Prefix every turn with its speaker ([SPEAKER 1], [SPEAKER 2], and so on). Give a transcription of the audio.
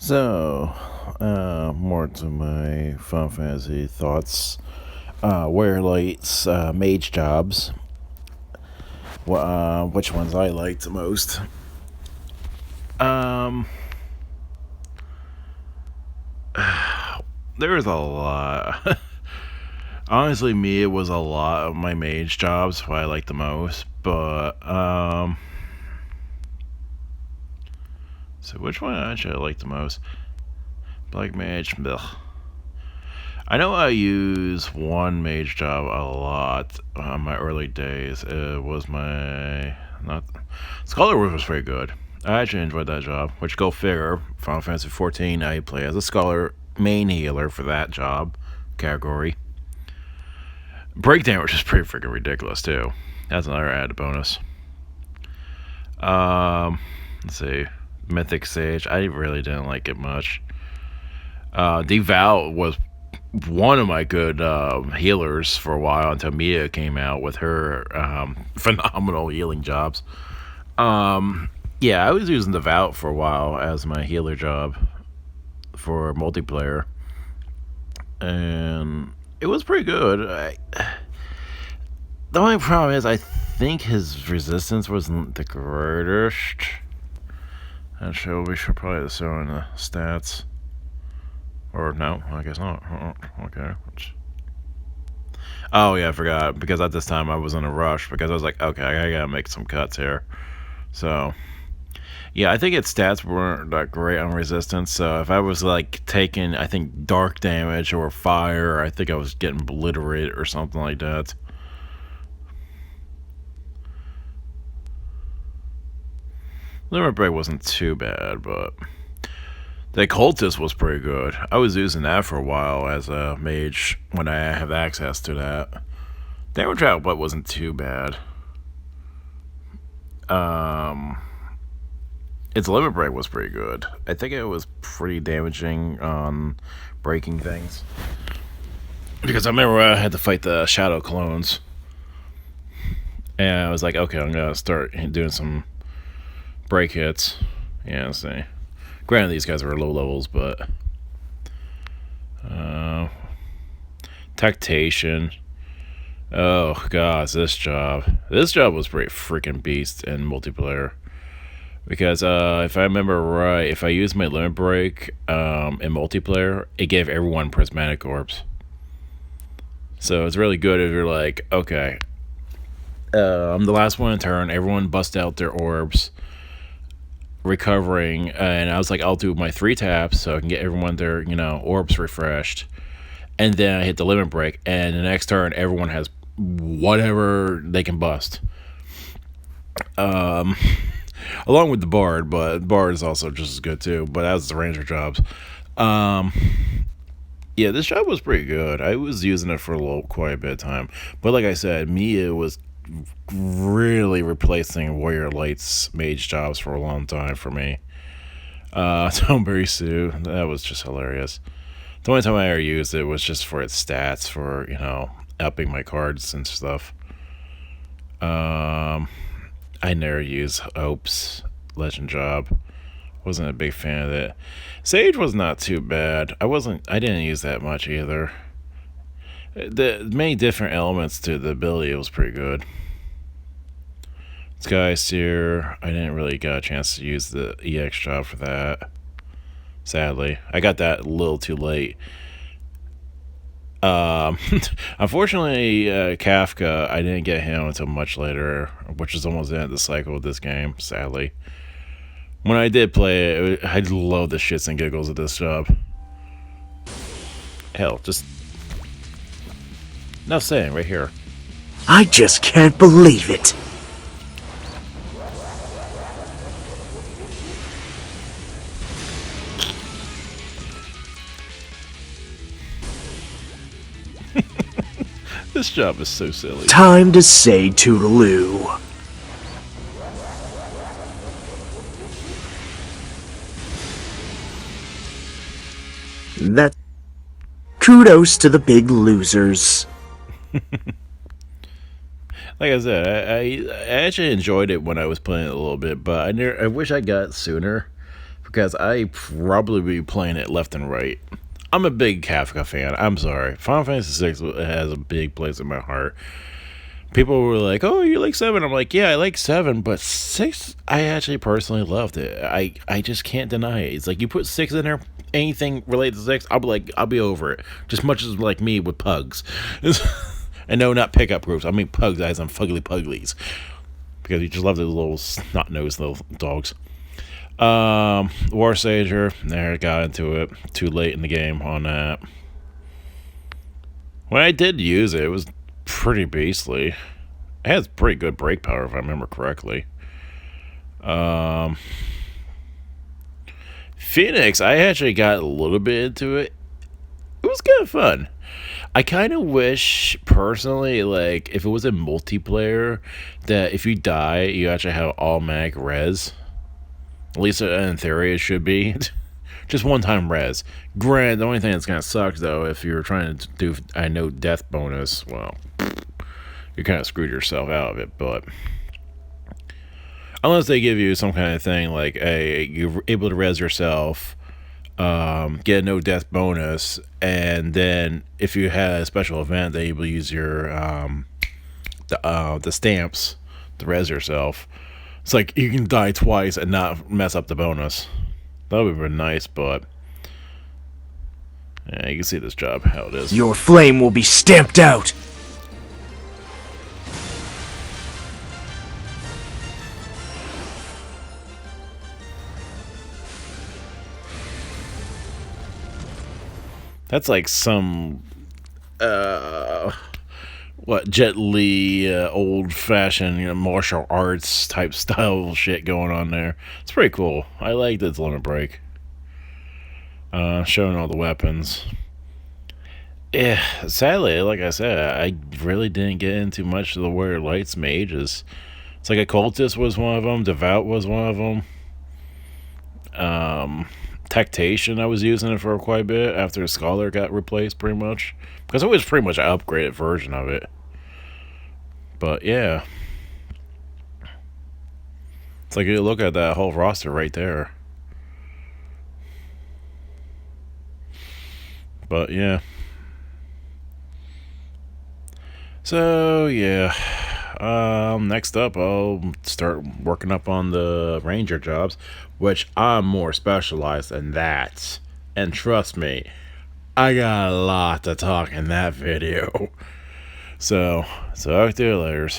[SPEAKER 1] So, more to my Final Fantasy thoughts. Where lights, mage jobs. Which ones I liked the most? Um, there was a lot. Honestly, me, it was a lot of my mage jobs what I liked the most. But so which one actually I liked the most? Black mage. Ugh. I know I use one mage job a lot on my early days. It was my not Scholar was pretty good. I actually enjoyed that job. Which go figure, Final Fantasy 14 I play as a scholar main healer for that job category. Break damage is pretty freaking ridiculous too. That's another added bonus. Let's see, Mythic Sage. I really didn't like it much. Devout was one of my good healers for a while until Mia came out with her phenomenal healing jobs. Yeah, I was using Devout for a while as my healer job for multiplayer, and it was pretty good. The only problem is, I think his resistance wasn't the greatest. Actually, we should probably show in the stats. Or no, I guess not. Okay. Oh yeah, I forgot, because at this time I was in a rush because I was like, okay, I gotta make some cuts here. So yeah, I think its stats weren't that great on resistance. So if I was like taking, I think dark damage or fire, I think I was getting obliterated or something like that. Limit Break wasn't too bad, but the Cultist was pretty good. I was using that for a while as a mage when I have access to that. Damage output wasn't too bad. Um, its limit break was pretty good. I think it was pretty damaging on breaking things. Because I remember I had to fight the Shadow Clones. And I was like, okay, I'm gonna start doing some break hits. Yeah, let's see. Granted, these guys were low levels, but Tactation. Oh gosh, this job. This job was pretty freaking beast in multiplayer. Because if I remember right, if I used my limit break in multiplayer, it gave everyone prismatic orbs. So it's really good if you're like, okay, I'm the last one in turn. Everyone bust out their orbs, recovering, and I was like, I'll do my 3 taps so I can get everyone their orbs refreshed, and then I hit the limit break, and the next turn everyone has whatever they can bust. Along with the Bard, but Bard is also just as good too. But that was the Ranger jobs. Um, yeah, this job was pretty good. I was using it for quite a bit of time. But like I said, Mia was really replacing Warrior Light's mage jobs for a long time for me. Tonberry Sue, that was just hilarious. The only time I ever used it was just for its stats, for upping my cards and stuff. I never used Hope's legend job. Wasn't a big fan of it. Sage was not too bad. I didn't use that much either. The many different elements to the ability was pretty good. Sky Seer, I didn't really get a chance to use the EX job for that. Sadly, I got that a little too late. Unfortunately, Kafka, I didn't get him until much later, which is almost the end of the cycle of this game, sadly. When I did play it, I love the shits and giggles of this job. Hell, just no saying right here.
[SPEAKER 2] I just can't believe it.
[SPEAKER 1] This job is so silly.
[SPEAKER 2] Time to say toodaloo. That kudos to the big losers.
[SPEAKER 1] Like I said, I actually enjoyed it when I was playing it a little bit, but I wish I got it sooner. because I probably be playing it left and right. I'm a big Kafka fan. I'm sorry. Final Fantasy VI has a big place in my heart. People were like, "Oh, you like 7?" I'm like, "Yeah, I like 7, but 6, I actually personally loved it. I just can't deny it. It's like you put 6 in there, anything related to 6, I'll be over it. Just much as like me with pugs, and no, not pickup groups. I mean pugs as I'm fugly puglies, because you just love those little snot nosed little dogs. War Sager, there, got into it too late in the game on that. When I did use it, it was pretty beastly. It has pretty good brake power if I remember correctly. Phoenix, I actually got a little bit into it. It was kind of fun. I kind of wish, personally, like, if it was a multiplayer, that if you die, you actually have automatic res. At least in theory, it should be. Just one time res. Granted, the only thing that's going to suck, though, if you're trying to do, I know, death bonus, well, you kind of screwed yourself out of it, but unless they give you some kind of thing like, hey, you're able to res yourself, get a no death bonus, and then if you had a special event, they will use your the stamps to res yourself. It's like you can die twice and not mess up the bonus. That would be nice, but yeah, you can see this job how it is.
[SPEAKER 2] Your flame will be stamped out.
[SPEAKER 1] That's like some what, Jet Li, old fashioned, martial arts type style shit going on there. It's pretty cool. I like this limit break. Showing all the weapons. Yeah, sadly, like I said, I really didn't get into much of the Warrior Lights mages. It's like Occultist was one of them, Devout was one of them. Tactation, I was using it for quite a bit after Scholar got replaced, pretty much. Because it was pretty much an upgraded version of it. But yeah. It's like you look at that whole roster right there. But yeah. So yeah. Next up, I'll start working up on the ranger jobs, which I'm more specialized in that. And trust me, I got a lot to talk in that video. So talk to you later.